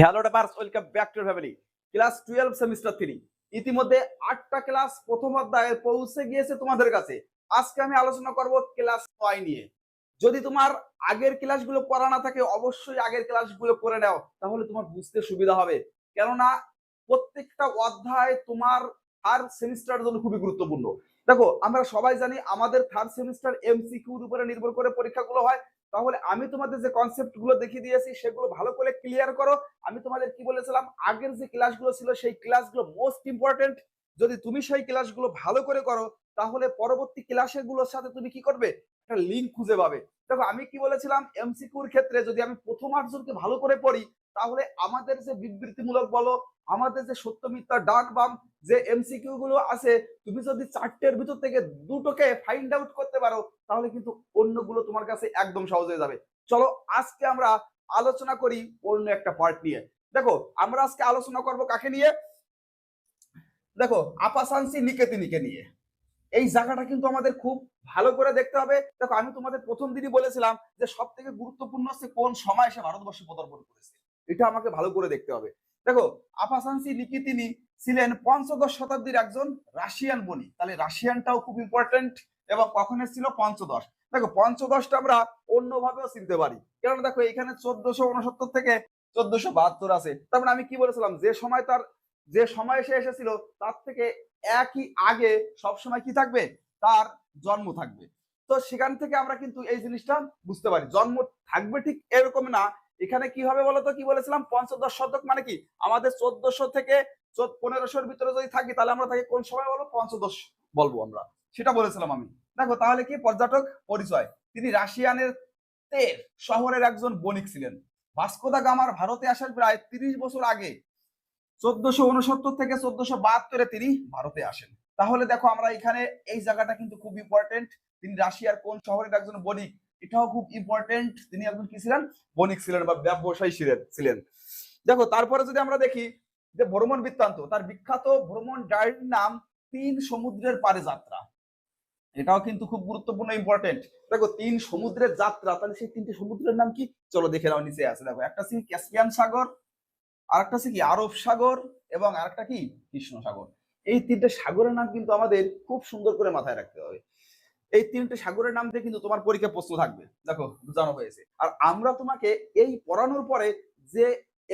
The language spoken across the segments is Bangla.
Hello toppers, welcome back to family. Class 12 semester 3 ইতিমধ্যে 8টা ক্লাস প্রথম অধ্যায়ে পৌঁছে গিয়েছে তোমাদের কাছে। আজকে আমি আলোচনা করব ক্লাস 9 নিয়ে। যদি তোমার আগের ক্লাসগুলো করা না থাকে অবশ্যই আগের ক্লাসগুলো করে নাও, তাহলে তোমার বুঝতে সুবিধা হবে। কেননা প্রত্যেকটা অধ্যায় তোমার থার্ড সেমিস্টারের জন্য খুবই গুরুত্বপূর্ণ। দেখো, আমরা সবাই জানি আমাদের থার্ড সেমিস্টার এমসিকিউর উপরে নির্ভর করে পরীক্ষাগুলো হয়। তাহলে আমি তোমাদের যে কনসেপ্ট গুলো দেখিয়ে দিয়েছি সেগুলো ভালো করে ক্লিয়ার করো। আমি তোমাদের কি বলেছিলাম, আগের যে ক্লাসগুলো ছিল সেই ক্লাসগুলো মোস্ট ইম্পর্টেন্ট। যদি তুমি সেই ক্লাসগুলো ভালো করে করো তাহলে পরবর্তী ক্লাসের সাথে তুমি কি করবে, একটা লিঙ্ক খুঁজে পাবে। দেখো, আমি কি বলেছিলাম, এমসিকিউর ক্ষেত্রে যদি আমি প্রথম আটজনকে ভালো করে পড়ি তাহলে আমাদের যে বিবৃতিমূলক বলো, আমাদের যে সত্য মিথ্যা ডাক বাম যে এমসিকিউ গুলো আছে, তুমি যদি চারটের ভিতর থেকে দুটোকে ফাইন্ড আউট করতে পারো তাহলে কিন্তু অন্যগুলো তোমার কাছে একদম সহজ হয়ে যাবে। চলো আজকে আমরা আলোচনা করি অন্য একটা পার্ট নিয়ে। দেখো, আমরা আজকে আলোচনা করব কাকে নিয়ে? দেখো, আপাসানসি নিকেতিনিকে নিয়ে। এই জায়গাটা কিন্তু আমাদের খুব ভালো করে দেখতে হবে। দেখো, আমি তোমাদের প্রথম দিনই বলেছিলাম যে সব থেকে গুরুত্বপূর্ণ হচ্ছে কোন সময় সে ভারতবর্ষে পদার্পণ করেছে, এটা আমাকে ভালো করে দেখতে হবে। দেখো, আপাসানসি নিকিতিনি ছিলেন পঞ্চদশ শতাব্দীর একজন রাশিয়ান বণিক। তাহলে রাশিয়ানটাও খুব ইম্পর্টেন্ট। এবং কখন এসেছিল? পঞ্চদশ। দেখো, পঞ্চদশটা আমরা অন্যভাবেও চিনতে পারি, কারণ দেখো এখানে 1469 থেকে 1472 আছে। তার মানে আমি কি বলেছিলাম, যে সময় সে এসেছিল তার থেকে একই আগে সবসময় কি থাকবে, তার জন্ম থাকবে। তো সেখান থেকে আমরা কিন্তু এই জিনিসটা বুঝতে পারি। জন্ম থাকবে ঠিক এরকম না, এখানে কি হবে বলতো, কি বলেছিলাম, পঞ্চদশ শতক মানে কি আমাদের 1400 থেকে 1500-র ভিতরে যদি থাকি তাহলে আমরা তাকে কোন সময় বলবো, পঞ্চদশ বলবো আমরা, সেটা বলেছিলাম আমি। দেখো, তাহলে কি পর্যটক পরিচয়, তিনি রাশিয়ানের তের শহরের একজন বণিক ছিলেন। ভাস্কো দা গামার ভারতে আসার প্রায় 30 বছর আগে 1469 থেকে 1472 তিনি ভারতে আসেন। তাহলে দেখো, আমরা এখানে এই জায়গাটা কিন্তু খুব ইম্পর্টেন্ট। তিনি রাশিয়ার কোন শহরের একজন বণিক, এটাও খুব ইম্পর্টেন্ট। তিনি একজন কি ছিলেন? বণিক ছিলেন বা ব্যবসায়ী ছিলেন। দেখো, তারপরে যদি আমরা দেখি যে ভ্রমণ বৃত্তান্ত, তার বিখ্যাত ভ্রমণ ডায়েরির নাম 3 সমুদ্রের পারে যাত্রা। এটাও কিন্তু খুব গুরুত্বপূর্ণ, ইম্পর্টেন্ট। দেখো, 3 সমুদ্রের যাত্রা, তাহলে সেই 3টে সমুদ্রের নাম কি? চলো দেখে নাও, নিচে আছে দেখো। একটা হচ্ছে ক্যাসপিয়ান সাগর, আরেকটা হচ্ছে কি আরব সাগর, এবং আরেকটা কি কৃষ্ণ সাগর। এই 3টে সাগরের নাম কিন্তু আমাদের খুব সুন্দর করে মাথায় রাখতে হবে। এই 3টে সাগরের নাম দিয়ে কিন্তু তোমার পরীক্ষা প্রশ্ন থাকবে। দেখো, বোঝানো হয়েছে। আর আমরা তোমাকে এই পড়ানোর পরে যে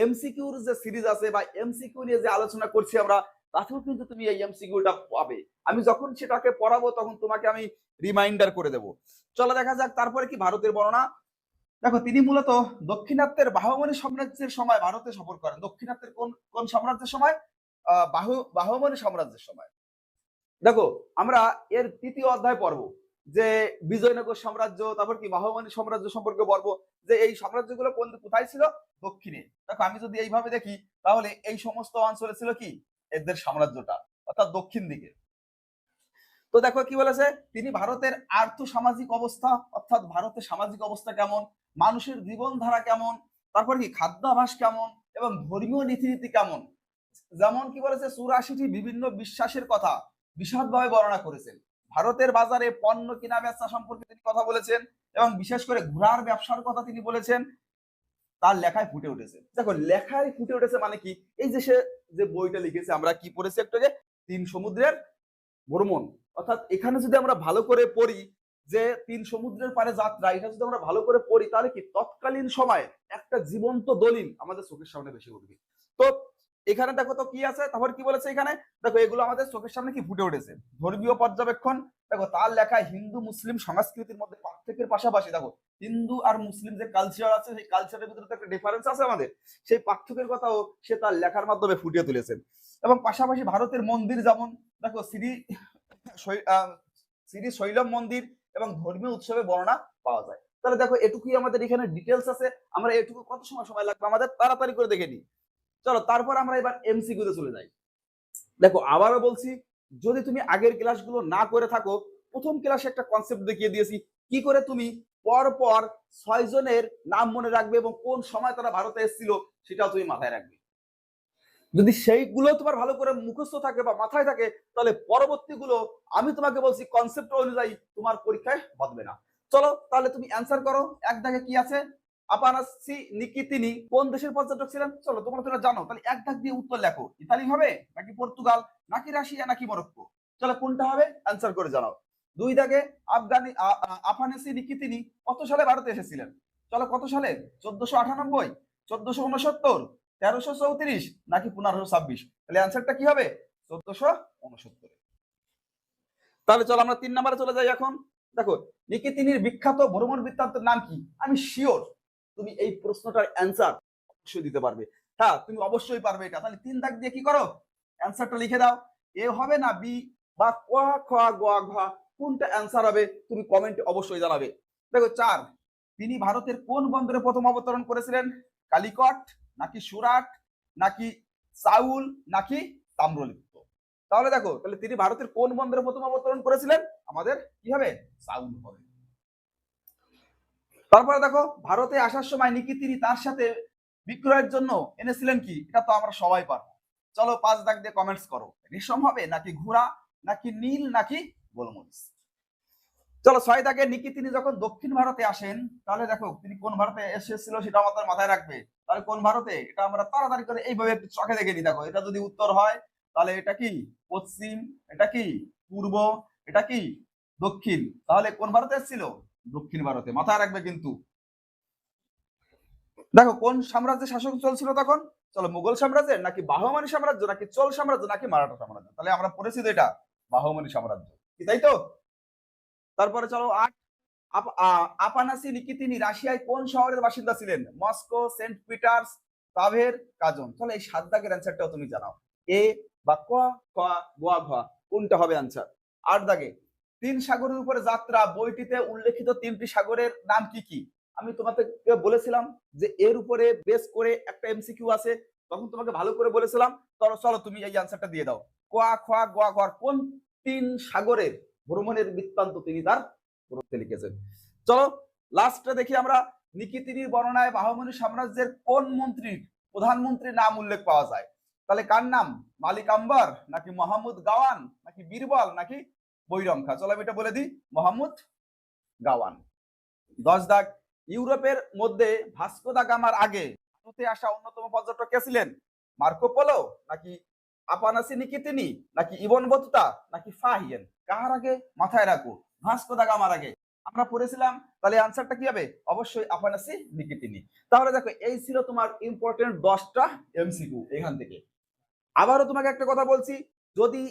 এমসিকিউর যে সিরিজ আছে বা এমসিকিউ নিয়ে যে আলোচনা করছি আমরা, তাতেও কিন্তু তুমি এই এমসিকিউটা পাবে। আমি যখন সেটাকে পড়াবো তখন তোমাকে আমি রিমাইন্ডার করে দেবো। চলো দেখা যাক তারপরে কি ভারতের বর্ণনা। দেখো, তিনি মূলত দক্ষিণাত্যের বাহমনি সাম্রাজ্যের সময় ভারতে সফর করেন। দক্ষিণাত্যের কোন কোন সাম্রাজ্যের সময়? বাহমনি সাম্রাজ্যের সময়। দেখো, আমরা এর তৃতীয় অধ্যায় পড়ব যে বিজয়নগর সাম্রাজ্য, তারপর কি বাহমনি সাম্রাজ্য সম্পর্কে পড়বো, যে এই সাম্রাজ্যগুলো কোথায় ছিল? দক্ষিণে। দেখো, আমি যদি এইভাবে দেখি তাহলে এই সমস্ত অঞ্চলে ছিল কি এদের সাম্রাজ্যটা, অর্থাৎ দক্ষিণ দিকে। তো দেখো কি বলেছে, তিনি ভারতের আর্থ সামাজিক অবস্থা, অর্থাৎ ভারতের সামাজিক অবস্থা কেমন, মানুষের জীবনধারা কেমন, তারপর কি খাদ্যাভ্যাস কেমন, এবং ধর্মীয় নীতিনীতি কেমন, যেমন কি বলেছে 84টি বিভিন্ন বিশ্বাসের কথা বিশদভাবে বর্ণনা করেছেন। ভারতের বাজারে পণ্য কেনা বেচা সম্পর্কে তিনি কথা বলেছেন, এবং বিশেষ করে ঘোড়ার ব্যবসার কথা তিনি বলেছেন। তার লেখায় ফুটে উঠেছে। দেখো, লেখায় ফুটে উঠেছে মানে কি, এই যে সে যে বইটা লিখেছে, আমরা কি পড়েছি একটু আগে, 3 সমুদ্রের ভ্রমণ। অর্থাৎ এখানে যদি আমরা ভালো করে পড়ি যে 3 সমুদ্রের পারে যাত্রা, এটা যদি আমরা ভালো করে পড়ি তাহলে কি তৎকালীন সময়ে একটা জীবন্ত দলিল আমাদের চোখের সামনে বেশি উঠবে। তো এখানে দেখো তো কি আছে, তারপর কি বলেছে এখানে, দেখো এগুলো আমাদের চোখের সামনে কি ফুটে উঠেছে। ধর্মীয় পর্যবেক্ষণ, দেখো তার লেখায় হিন্দু মুসলিম সংস্কৃতির মধ্যে পার্থক্যের পাশাপাশি, দেখো হিন্দু আর মুসলিম যে কালচার আছে সেই কালচারের ভিতরে তো একটা ডিফারেন্স আছে আমাদের, সেই পার্থক্যের কথাও সে তার লেখার মাধ্যমে ফুটিয়ে তুলেছেন। এবং পাশাপাশি ভারতের মন্দির, যেমন দেখো শ্রী শৈলম মন্দির এবং ধর্মীয় উৎসবে বর্ণনা পাওয়া যায়। তাহলে দেখো, এটুকুই আমাদের এখানে ডিটেলস আছে। আমরা এটুকু কত সময় লাগবে আমাদের, তাড়াতাড়ি করে দেখে নিই। চলো তারপর আমরা এবার এমসিকিউ তে চলে যাই। দেখো, আবারও বলছি, যদি তুমি আগের ক্লাসগুলো না করে থাকো, প্রথম ক্লাসে একটা কনসেপ্ট দেখিয়ে দিয়েছি কি করে তুমি পর পর 6 জনের নাম মনে রাখবে এবং কোন সময় তারা ভারতে এসেছিল সেটাও তুমি মাথায় রাখবে। যদি সেইগুলো তোমার ভালো করে মুখস্থ থাকে বা মাথায় থাকে তাহলে পরবর্তীগুলো আমি তোমাকে বলছি কনসেপ্ট অনুযায়ী তোমার পরীক্ষায় বাঁধবে না। চলো তাহলে তুমি অ্যান্সার করো। এক দাগে কি আছে, আপানাসি নিকিতিনি কোন দেশের পর্যটক ছিলেন? চলো তোমরা জানো, তাহলে এক দাগ দিয়ে উত্তর লেখো। ইতালি হবে নাকি পর্তুগাল নাকি রাশিয়া নাকি মরক্কো? চলো কোনটা হবে অ্যান্সার করে জানাও। দুই দাগে আফানাসি নিকিতিনি কত সালে ভারতে এসেছিলেন? চলো কত সালে? 1498, 1469, 1334 নাকি 1526? তাহলে অ্যান্সারটা কি হবে? 1469। তাহলে চলো আমরা 3 নম্বরে চলে যাই এখন। দেখো, নিকিতিনির বিখ্যাত ভ্রমণ বৃত্তান্তের নাম কি? আমি শিওর তুমি এই প্রশ্নটার অ্যান্সার অবশ্যই দিতে পারবে। হ্যাঁ, তুমি অবশ্যই পারবে এটা। তাহলে 3 দাগ দিয়ে কি করো, অ্যান্সারটা লিখে দাও। এ হবে না বি বা ক খ গ ঘ, কোনটা অ্যান্সার হবে তুমি কমেন্টে অবশ্যই জানাবে। দেখো 4, তিনি ভারতের কোন বন্দরে প্রথম অবতরণ করেছিলেন? কালিকট নাকি সুরাট নাকি সাউল নাকি তাম্রলিপ্ত? তাহলে দেখো, তাহলে তিনি ভারতের কোন বন্দরে প্রথম অবতরণ করেছিলেন? আমাদের কি হবে? সাউল হবে। তারপরে দেখো, ভারতে আসার সময় নিকিতিনি তার সাথে বিক্রয়ের জন্য এনেছিলেন কি? এটা তো আমরা সবাই পারবো। চলো 5 দাগ দিয়ে কমেন্টস করো। রেশম হবে নাকি ঘোড়া নাকি নীল নাকি গোলমরিচ? চলো 6 দাগে, নিকিতিনি যখন দক্ষিণ ভারতে আসেন, তাহলে দেখো তিনি কোন ভারতে এসেছিল সেটা আমাদের মাথায় রাখবে। তাহলে কোন ভারতে, এটা আমরা তাড়াতাড়ি করে এইভাবে একটু চোখে দেখে নিই। দেখো, এটা যদি উত্তর হয় তাহলে এটা কি পশ্চিম, এটা কি পূর্ব, এটা কি দক্ষিণ। তাহলে কোন ভারতে এসেছিল? দক্ষিণ ভারতে, মাথায় রাখবে কিন্তু। দেখো, কোন সাম্রাজ্যের শাসন চলছিল তখন? চলো, মুঘল সাম্রাজ্যের নাকি বাহমানি সাম্রাজ্য নাকি চোল সাম্রাজ্য নাকি মারাঠা সাম্রাজ্য? তাহলে আমরা পড়েছি তো এটা বাহমানি সাম্রাজ্য, কি তাই তো? তারপরে চলো 8, আপানাসি নিকিতিনি রাশিয়ায় কোন শহরের বাসিন্দা ছিলেন? Moscow, Saint Peter's, তাভের, কাজন। তাহলে এই 7 দাগের অ্যান্সারটাও তুমি জানাও। এ বা ক খ গ ঘ, কোনটা হবে অ্যান্সার? 8 দাগে, 3 সাগরের উপরে যাত্রা বইটিতে উল্লেখিত 3টি সাগরের নাম কি কি? আমি তোমাকে বলেছিলাম যে এর উপরে বেস করে একটা এমসিকিউ আছে, তখন তোমাকে ভালো করে বলেছিলাম। চলো তুমি এই অ্যান্সারটা দিয়ে দাও। ক খ গ ঘ, কোন 3 সাগরের ভ্রমণের বৃত্তান্ত তিনি তার গ্রন্থে লিখেছেন? চলো লাস্টে দেখি আমরা, নিকিতিনির বর্ণনায় বাহমনি সাম্রাজ্যের কোন মন্ত্রীর প্রধানমন্ত্রীর নাম উল্লেখ পাওয়া যায়? তাহলে কার নাম? মালিক আম্বার নাকি মোহাম্মদ গাওয়ান নাকি বীরবল নাকি বৈরম খা? চলো আমি এটা বলে দিই, মোহাম্মদ গাওয়ান। 10 দাগ, ইউরোপের মধ্যে ভাস্কো দা গামার আগে ভারতে আসা অন্যতম পর্যটক কে ছিলেন? মার্কো পোলো নাকি আপানাসি নিকিতিনি নাকি ইবন বতুতা নাকি ফাহিয়েন? কার আগে? মাথায় রাখো, ভাস্কো দা গামার আগে। আমরা পড়েছিলাম, তাহলে আনসারটা কি হবে? অবশ্যই আপানাসি নিকিতিনি। তাহলে দেখো, এই ছিল তোমার ইম্পর্টেন্ট 10টা এমসিকিউ এখান থেকে। আবারও তোমাকে একটা কথা বলছি, যদি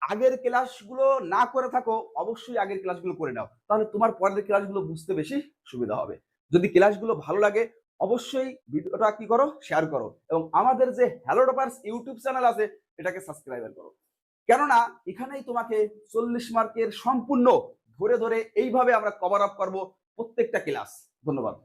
আগের ক্লাসগুলো না করে থাকো অবশ্যই আগের ক্লাসগুলো করে নাও, তাহলে তোমার পরের ক্লাসগুলো বুঝতে বেশি সুবিধা হবে। যদি ক্লাসগুলো ভালো লাগে অবশ্যই ভিডিওটা কি করো, শেয়ার করো, এবং আমাদের যে হ্যালো টপার্স ইউটিউব চ্যানেল আছে এটাকে সাবস্ক্রাইব করো। কেননা এখানেই তোমাকে 40 মার্কের সম্পূর্ণ ধরে ধরে এইভাবে আমরা কভার আপ করবো প্রত্যেকটা ক্লাস। ধন্যবাদ।